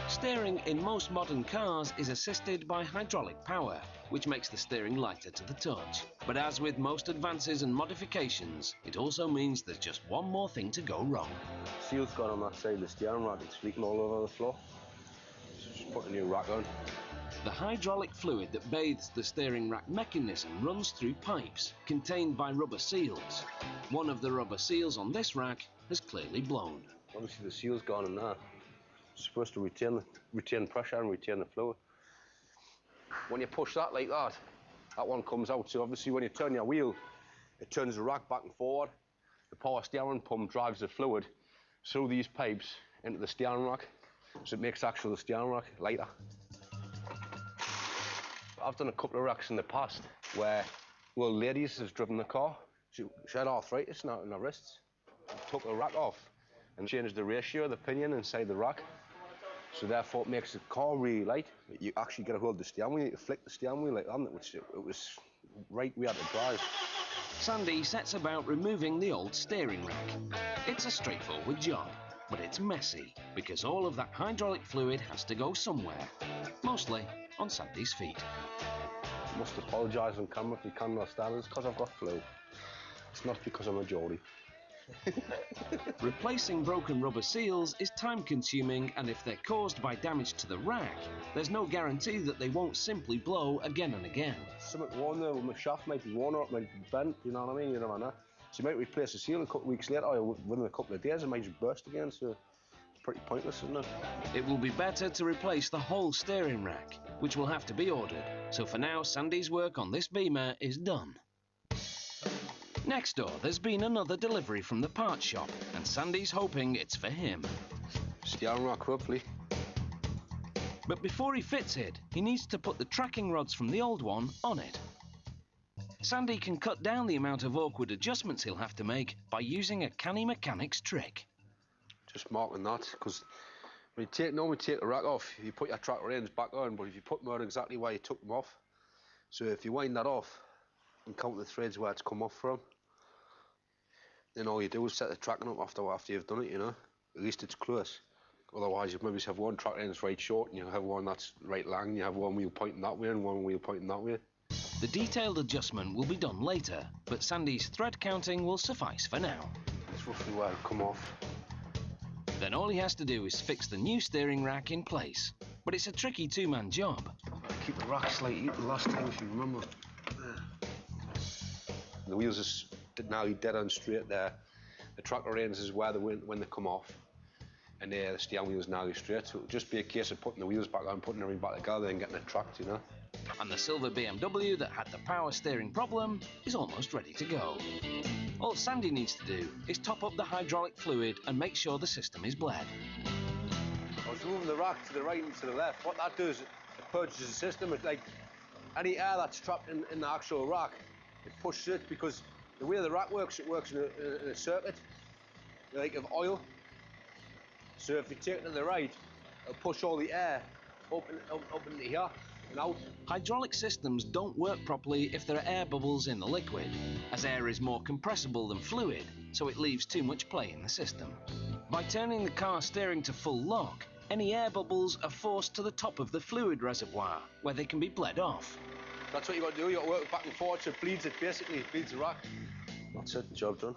Steering in most modern cars is assisted by hydraulic power, which makes the steering lighter to the touch. But as with most advances and modifications, it also means there's just one more thing to go wrong. Seal's gone on that side of the steering rack, it's leaking all over the floor. So just put a new rack on. The hydraulic fluid that bathes the steering rack mechanism runs through pipes contained by rubber seals. One of the rubber seals on this rack has clearly blown. Obviously the seal's gone in there. It's supposed to retain pressure and retain the fluid. When you push that like that, that one comes out. So obviously when you turn your wheel, it turns the rack back and forward. The power steering pump drives the fluid through these pipes into the steering rack. So it makes actually the steering rack lighter. I've done a couple of racks in the past where ladies has driven the car. She had arthritis now in her wrists. Took the rack off and changed the ratio of the pinion inside the rack. So therefore it makes the car really light. You actually get a hold of the steering wheel, you flick the steering wheel like that, which it was right we had to drive. Sandy sets about removing the old steering rack. It's a straightforward job, but it's messy because all of that hydraulic fluid has to go somewhere, mostly on Sandy's feet. I must apologise on camera if you can't understand. It's because I've got flu. It's not because I'm a Geordie. Replacing broken rubber seals is time-consuming, and if they're caused by damage to the rack, there's no guarantee that they won't simply blow again and again. Something worn there, my shaft might be worn or it might be bent, you know what I mean? You know, so you might replace the seal a couple of weeks later, or within a couple of days it might just burst again, so it's pretty pointless, isn't it? It will be better to replace the whole steering rack, which will have to be ordered. So for now, Sandy's work on this Beamer is done. Next door, there's been another delivery from the parts shop, and Sandy's hoping it's for him. Steering rack, hopefully. But before he fits it, he needs to put the tracking rods from the old one on it. Sandy can cut down the amount of awkward adjustments he'll have to make by using a canny mechanic's trick. Just marking that, because when you normally take the rack off, you put your track reins back on, but if you put them on exactly where you took them off, so if you wind that off and count the threads where it's come off from, then all you do is set the tracking up after you've done it, you know. At least it's close. Otherwise, you maybe have one track rein that's right short, and you have one that's right long, and you have one wheel pointing that way and one wheel pointing that way. The detailed adjustment will be done later, but Sandy's thread counting will suffice for now. That's roughly where it'll come off. Then all he has to do is fix the new steering rack in place. But it's a tricky two-man job. Keep the rack slightly the last time, if you remember. The wheels are now dead on straight there. The tracker reins is where they went when they come off, and the steering wheel is now straight. So it'll just be a case of putting the wheels back on, putting everything back together, and getting it tracked, you know. And the silver BMW that had the power steering problem is almost ready to go. All Sandy needs to do is top up the hydraulic fluid and make sure the system is bled. I was moving the rack to the right and to the left. What that does, it purges the system. It's like any air that's trapped in the actual rack, it pushes it, because the way the rack works, it works in a circuit, like of oil. So if you take it to the right, it'll push all the air up into here and out. Hydraulic systems don't work properly if there are air bubbles in the liquid, as air is more compressible than fluid, so it leaves too much play in the system. By turning the car steering to full lock, any air bubbles are forced to the top of the fluid reservoir, where they can be bled off. That's what you got to do. You got to work back and forward so it basically bleeds the rack. That's it, job done.